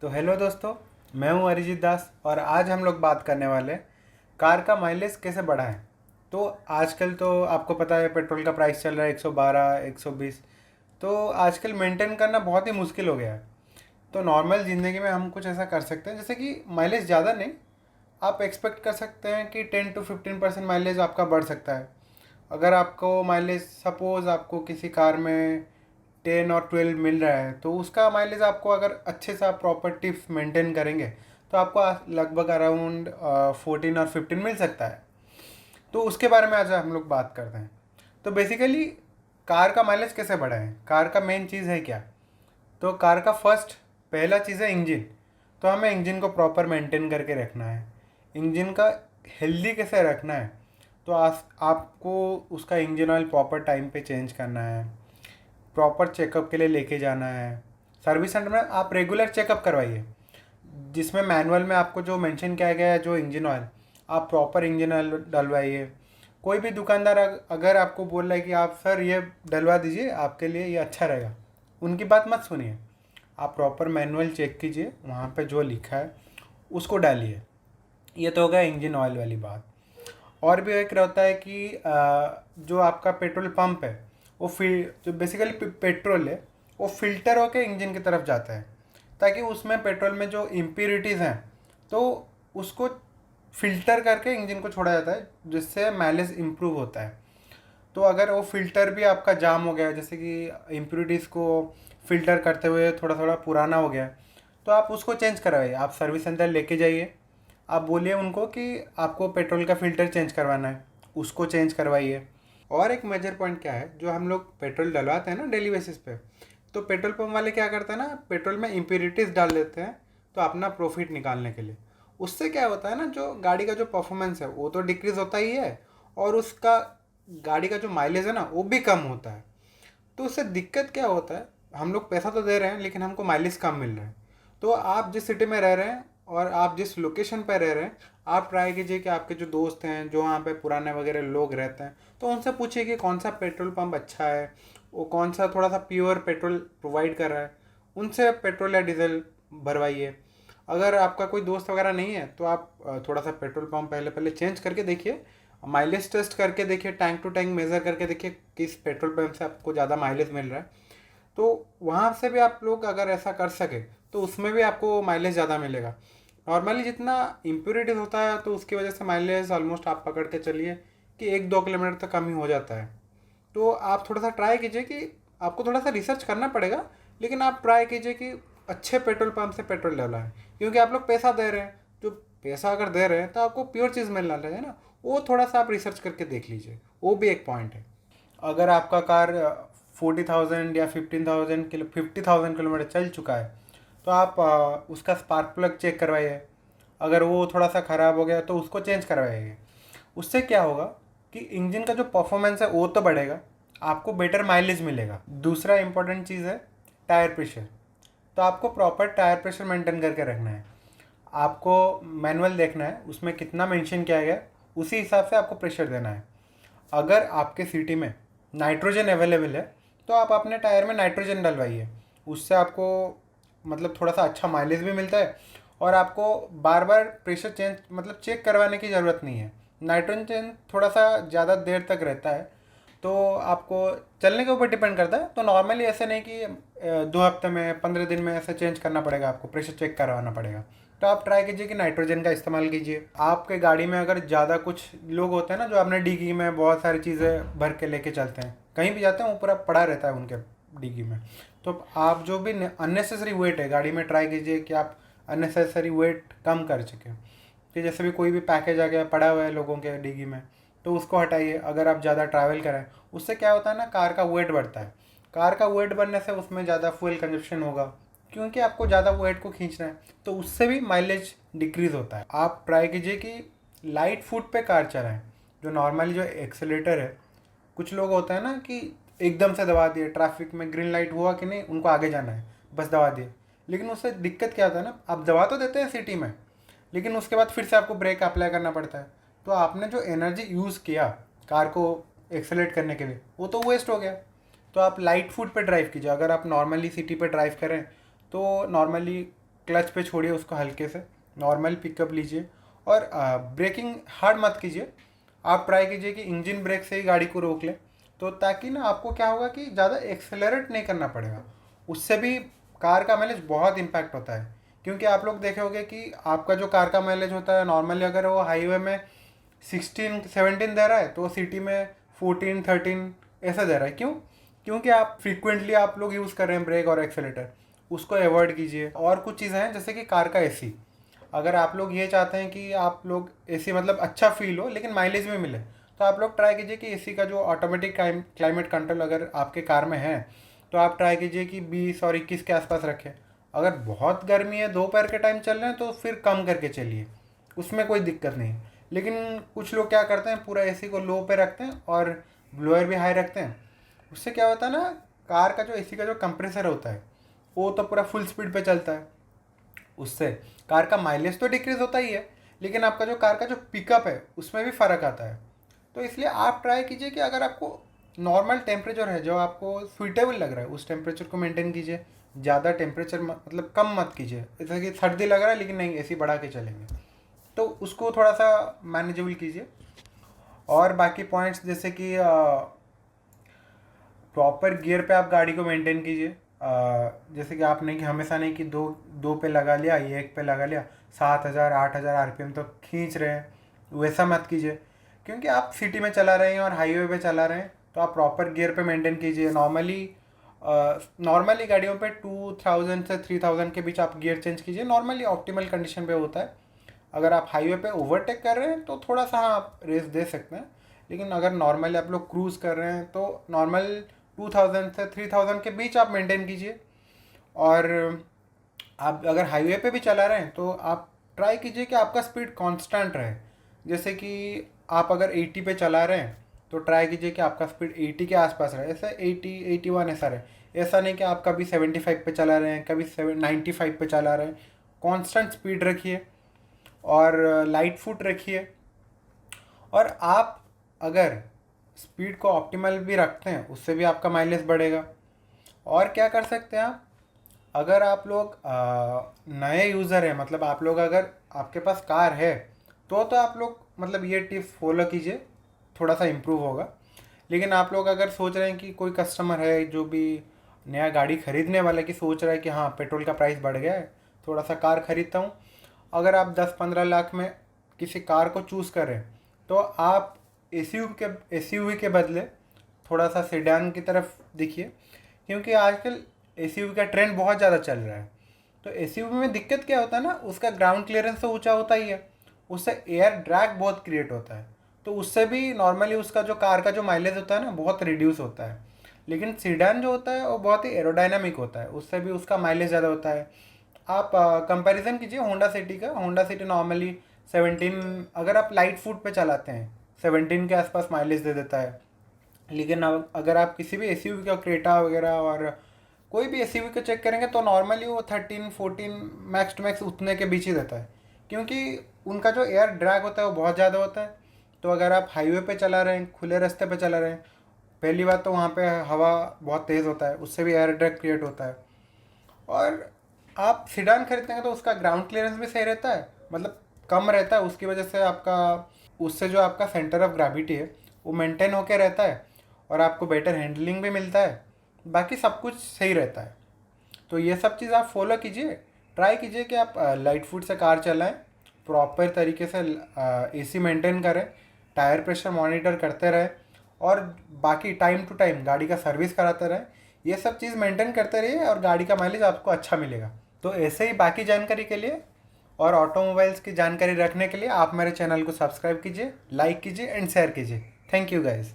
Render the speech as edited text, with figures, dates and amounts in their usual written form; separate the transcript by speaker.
Speaker 1: तो हेलो दोस्तों, मैं हूं अरिजीत दास और आज हम लोग बात करने वाले हैं कार का माइलेज कैसे बढ़ाएं। तो आजकल तो आपको पता है पेट्रोल का प्राइस चल रहा है 112 120। तो आजकल मेंटेन करना बहुत ही मुश्किल हो गया है। तो नॉर्मल ज़िंदगी में हम कुछ ऐसा कर सकते हैं जैसे कि माइलेज ज़्यादा नहीं, आप एक्सपेक्ट कर सकते हैं कि 10 to 15% माइलेज आपका बढ़ सकता है। अगर आपको माइलेज सपोज़ आपको किसी कार में 10 और 12 मिल रहा है तो उसका माइलेज आपको अगर अच्छे से आप प्रॉपर टिप्स मेंटेन करेंगे तो आपको लगभग अराउंड 14 और 15 मिल सकता है। तो उसके बारे में आज हम लोग बात करते हैं। तो बेसिकली कार का माइलेज कैसे बढ़ाएं, कार का मेन चीज़ है क्या। तो कार का फर्स्ट पहला चीज़ है इंजन। तो हमें इंजन को प्रॉपर मेंटेन करके रखना है। इंजन का हेल्दी कैसे रखना है, तो आपको उसका इंजन ऑयल प्रॉपर टाइम पे चेंज करना है, प्रॉपर चेकअप के लिए लेके जाना है। सर्विस सेंटर में आप रेगुलर चेकअप करवाइए, जिसमें मैनुअल में आपको जो मेंशन किया गया है जो इंजन ऑयल, आप प्रॉपर इंजन ऑयल डलवाइए। कोई भी दुकानदार अगर आपको बोल रहा है कि आप सर ये डलवा दीजिए आपके लिए ये अच्छा रहेगा, उनकी बात मत सुनिए। आप प्रॉपर मैनुअल चेक कीजिए, वहाँ पे जो लिखा है उसको डालिए। ये तो हो गया इंजन ऑयल वाली बात। और भी एक रहता है कि जो आपका पेट्रोल पंप है वो जो बेसिकली पेट्रोल है वो फिल्टर होके इंजन की तरफ जाता है, ताकि उसमें पेट्रोल में जो इम्प्योरिटीज़ हैं तो उसको फिल्टर करके इंजन को छोड़ा जाता है, जिससे माइलेज इम्प्रूव होता है। तो अगर वो फ़िल्टर भी आपका जाम हो गया, जैसे कि इम्प्योरिटीज़ को फ़िल्टर करते हुए थोड़ा थोड़ा पुराना हो गया, तो आप उसको चेंज करवाइए। आप सर्विस सेंटर लेके जाइए, आप बोलिए उनको कि आपको पेट्रोल का फ़िल्टर चेंज करवाना है, उसको चेंज करवाइए। और एक मेजर पॉइंट क्या है, जो हम लोग पेट्रोल डलवाते हैं ना डेली बेसिस पे, तो पेट्रोल पंप वाले क्या करते हैं ना, पेट्रोल में इम्प्योरिटीज़ डाल देते हैं तो अपना प्रॉफिट निकालने के लिए। उससे क्या होता है ना, जो गाड़ी का जो परफॉर्मेंस है वो तो डिक्रीज़ होता ही है, और उसका गाड़ी का जो माइलेज है ना वो भी कम होता है। तो उससे दिक्कत क्या होता है, हम लोग पैसा तो दे रहे हैं लेकिन हमको माइलेज कम मिल रहा है। तो आप जिस सिटी में रह रहे हैं और आप जिस लोकेशन पर रह रहे हैं, आप ट्राई कीजिए कि आपके जो दोस्त हैं जो वहाँ पे पुराने वगैरह लोग रहते हैं, तो उनसे पूछिए कि कौन सा पेट्रोल पंप अच्छा है, वो कौन सा थोड़ा सा प्योर पेट्रोल प्रोवाइड कर रहा है, उनसे पेट्रोल या डीजल भरवाइए। अगर आपका कोई दोस्त वगैरह नहीं है तो आप थोड़ा सा पेट्रोल पंप पहले पहले चेंज करके देखिए, माइलेज टेस्ट करके देखिए, टैंक टू टैंक मेज़र करके देखिए किस पेट्रोल पंप से आपको ज़्यादा माइलेज मिल रहा है। तो वहाँ से भी आप लोग अगर ऐसा कर सके तो उसमें भी आपको माइलेज ज़्यादा मिलेगा। नॉर्मली जितना इम्प्योरिटीज होता है तो उसकी वजह से माइलेज ऑलमोस्ट आप पकड़ के चलिए कि 1-2 किलोमीटर तक कम ही हो जाता है। तो आप थोड़ा सा ट्राई कीजिए कि आपको थोड़ा सा रिसर्च करना पड़ेगा, लेकिन आप ट्राई कीजिए कि अच्छे पेट्रोल पंप से पेट्रोल डलवाएं, क्योंकि आप लोग पैसा दे रहे हैं। जो पैसा अगर दे रहे हैं तो आपको प्योर चीज़ मिलना चाहिए ना, वो थोड़ा सा आप रिसर्च करके देख लीजिए, वो भी एक पॉइंट है। अगर आपका कार 40,000 या 50,000 किलोमीटर चल चुका है तो आप उसका स्पार्क प्लग चेक करवाइए। अगर वो थोड़ा सा ख़राब हो गया तो उसको चेंज करवाइए। उससे क्या होगा कि इंजन का जो परफॉर्मेंस है वो तो बढ़ेगा, आपको बेटर माइलेज मिलेगा। दूसरा इंपॉर्टेंट चीज़ है टायर प्रेशर। तो आपको प्रॉपर टायर प्रेशर मेंटेन करके रखना है। आपको मैनुअल देखना है उसमें कितना मेंशन किया गया है, उसी हिसाब से आपको प्रेशर देना है। अगर आपके सिटी में नाइट्रोजन अवेलेबल है तो आप अपने टायर में नाइट्रोजन डलवाइए। उससे आपको मतलब थोड़ा सा अच्छा माइलेज भी मिलता है, और आपको बार बार प्रेशर चेंज मतलब चेक करवाने की ज़रूरत नहीं है। नाइट्रोजन थोड़ा सा ज़्यादा देर तक रहता है, तो आपको चलने के ऊपर डिपेंड करता है। तो नॉर्मली ऐसे नहीं कि 2 हफ्ते में 15 दिन में ऐसे चेंज करना पड़ेगा, आपको प्रेशर चेक करवाना पड़ेगा। तो आप ट्राई कीजिए कि नाइट्रोजन का इस्तेमाल कीजिए। आपके गाड़ी में अगर ज़्यादा कुछ लोग होते हैं ना जो अपने डिग्गी में बहुत सारी चीज़ें भर के लेके चलते हैं, कहीं भी जाते हैं ऊपर पड़ा रहता है उनके डिग्गी में, तो आप जो भी अननेसेसरी वेट है गाड़ी में, ट्राई कीजिए कि आप अननेसेसरी वेट कम कर सकें। कि जैसे भी कोई भी पैकेज आ गया पड़ा हुआ है लोगों के डिग्गी में, तो उसको हटाइए। अगर आप ज़्यादा ट्रैवल करें, उससे क्या होता है ना, कार का वेट बढ़ता है। कार का वेट बढ़ने से उसमें ज़्यादा फ्यूल कंजप्शन होगा, क्योंकि आपको ज़्यादा वेट को खींचना है, तो उससे भी माइलेज डिक्रीज़ होता है। आप ट्राई कीजिए कि लाइट फुट पे कार चलाएं। जो नॉर्मली जो एक्सेलेटर है, कुछ लोग होता है ना कि एकदम से दबा दिए, ट्रैफिक में ग्रीन लाइट हुआ कि नहीं उनको आगे जाना है, बस दबा दिए। लेकिन उससे दिक्कत क्या होता है ना, आप दबा तो देते हैं सिटी में, लेकिन उसके बाद फिर से आपको ब्रेक अप्लाई करना पड़ता है। तो आपने जो एनर्जी यूज़ किया कार को एक्सेलेट करने के लिए, वो तो वेस्ट हो गया। तो आप लाइट फुट पे ड्राइव कीजिए। अगर आप नॉर्मली सिटी पे ड्राइव करें तो नॉर्मली क्लच पे छोड़िए उसको हल्के से, नॉर्मल पिकअप लीजिए और ब्रेकिंग हार्ड मत कीजिए। आप ट्राई कीजिए कि इंजन ब्रेक से ही गाड़ी को रोक लें, तो ताकि ना आपको क्या होगा कि ज़्यादा एक्सेलरेट नहीं करना पड़ेगा। उससे भी कार का माइलेज बहुत इम्पैक्ट होता है, क्योंकि आप लोग देखे होंगे कि आपका जो कार का माइलेज होता है नॉर्मली अगर वो हाईवे में 16-17 दे रहा है तो सिटी में 14-13 ऐसा दे रहा है। क्यों? क्योंकि आप फ्रीक्वेंटली आप लोग यूज़ कर रहे हैं ब्रेक और एक्सेलेटर, उसको अवॉइड कीजिए। और कुछ चीज़ें हैं जैसे कि कार का एसी, अगर आप लोग ये चाहते हैं कि आप लोग एसी मतलब अच्छा फील हो लेकिन माइलेज भी मिले, तो आप लोग ट्राई कीजिए कि एसी का जो ऑटोमेटिक क्लाइमेट कंट्रोल अगर आपके कार में है तो आप ट्राई कीजिए कि 20 और 21 के आसपास रखें। अगर बहुत गर्मी है, दोपहर के टाइम चल रहे हैं, तो फिर कम करके चलिए, उसमें कोई दिक्कत नहीं। लेकिन कुछ लोग क्या करते हैं, पूरा एसी को लो पे रखते हैं और ब्लोअर भी हाई रखते हैं। उससे क्या होता है ना, कार का जो एसी का जो कंप्रेसर होता है वो तो पूरा फुल स्पीड पे चलता है, उससे कार का माइलेज तो डिक्रीज होता ही है, लेकिन आपका जो कार का जो पिकअप है उसमें भी फ़र्क आता है। तो इसलिए आप ट्राई कीजिए कि अगर आपको नॉर्मल टेम्परेचर है जो आपको सुइटेबल लग रहा है उस टेम्परेचर को मेंटेन कीजिए। ज़्यादा टेम्परेचर मतलब कम मत कीजिए, जैसे कि सर्दी लग रहा है लेकिन नहीं एसी बढ़ा के चलेंगे, तो उसको थोड़ा सा मैनेजेबल कीजिए। और बाकी पॉइंट्स जैसे कि प्रॉपर गियर पे आप गाड़ी को मेंटेन कीजिए। जैसे कि आपने कि हमेशा नहीं कि दो दो पे लगा लिया, ये एक पे लगा लिया, 7,000 8,000 आरपीएम तो खींच रहे हैं, वैसा मत कीजिए। क्योंकि आप सिटी में चला रहे हैं और हाईवे पे चला रहे हैं, तो आप प्रॉपर गियर पे मेंटेन कीजिए। नॉर्मली गाड़ियों पे 2,000 से 3,000 के बीच आप गियर चेंज कीजिए, नॉर्मली ऑप्टिमल कंडीशन पे होता है। अगर आप हाईवे पे ओवरटेक कर रहे हैं तो थोड़ा सा हाँ आप रेस दे सकते हैं, लेकिन अगर नॉर्मली आप लोग क्रूज़ कर रहे हैं तो नॉर्मल 2,000 से 3,000 के बीच आप मेंटेन कीजिए। और आप अगर हाईवे पे भी चला रहे हैं तो आप ट्राई कीजिए कि आपका स्पीड कांस्टेंट रहे। जैसे कि आप अगर 80 पे चला रहे हैं तो ट्राई कीजिए कि आपका स्पीड 80 के आसपास रहे, ऐसा 80-81 ऐसा रहे। ऐसा नहीं कि आप कभी 75 पे चला रहे हैं, कभी 95 पे चला रहे हैं। कांस्टेंट स्पीड रखिए और लाइट फुट रखिए। और आप अगर स्पीड को ऑप्टिमल भी रखते हैं उससे भी आपका माइलेज बढ़ेगा। और क्या कर सकते हैं आप, अगर आप लोग नए यूज़र हैं, मतलब आप लोग अगर आपके पास कार है तो आप लोग मतलब ये टिप्स फॉलो कीजिए, थोड़ा सा इम्प्रूव होगा। लेकिन आप लोग अगर सोच रहे हैं कि कोई कस्टमर है जो भी नया गाड़ी खरीदने वाला कि सोच रहा है कि हाँ पेट्रोल का प्राइस बढ़ गया है, थोड़ा सा कार खरीदता हूँ, अगर आप 10-15 लाख में किसी कार को चूज़ करें तो आप एसयूवी के बदले थोड़ा सा सेडान की तरफ देखिए। क्योंकि आजकल एसयूवी का ट्रेंड बहुत ज़्यादा चल रहा है। तो एसयूवी में दिक्कत क्या होता है ना, उसका ग्राउंड क्लियरेंस तो ऊंचा होता ही है, उससे एयर ड्रैग बहुत क्रिएट होता है, तो उससे भी नॉर्मली उसका जो कार का जो माइलेज होता है ना बहुत रिड्यूस होता है। लेकिन सीडान जो होता है वो बहुत ही एरोडायनामिक होता है, उससे भी उसका माइलेज ज़्यादा होता है। आप कंपैरिजन कीजिए होंडा सिटी का। होंडा सिटी नॉर्मली 17, अगर आप लाइट फूट पे चलाते हैं 17 के आसपास माइलेज दे देता है। लेकिन अगर आप किसी भी एसयूवी का क्रेटा वगैरह और कोई भी एसयूवी का चेक करेंगे तो नॉर्मली वो 13-14 मैक्स टू मैक्स उतने के बीच ही रहता है, क्योंकि उनका जो एयर ड्रैग होता है वो बहुत ज़्यादा होता है। तो अगर आप हाईवे पे चला रहे हैं, खुले रास्ते पे चला रहे हैं, पहली बात तो वहाँ पे हवा बहुत तेज़ होता है, उससे भी एयर ड्रैग क्रिएट होता है। और आप सीडान खरीदेंगे तो उसका ग्राउंड क्लियरेंस भी सही रहता है, मतलब कम रहता है, उसकी वजह से आपका उससे जो आपका सेंटर ऑफ ग्रेविटी है वो मेंटेन होके रहता है और आपको बेटर हैंडलिंग भी मिलता है, बाकी सब कुछ सही रहता है। तो ये सब चीज़ आप फॉलो कीजिए। ट्राई कीजिए कि आप लाइट फुट से कार चलाएं, प्रॉपर तरीके से एसी मेंटेन करें, टायर प्रेशर मॉनिटर करते रहें और बाकी टाइम टू टाइम गाड़ी का सर्विस कराते रहें। ये सब चीज़ मेंटेन करते रहिए और गाड़ी का माइलेज आपको अच्छा मिलेगा। तो ऐसे ही बाकी जानकारी के लिए और ऑटोमोबाइल्स की जानकारी रखने के लिए आप मेरे चैनल को सब्सक्राइब कीजिए, लाइक कीजिए एंड शेयर कीजिए। Thank you guys.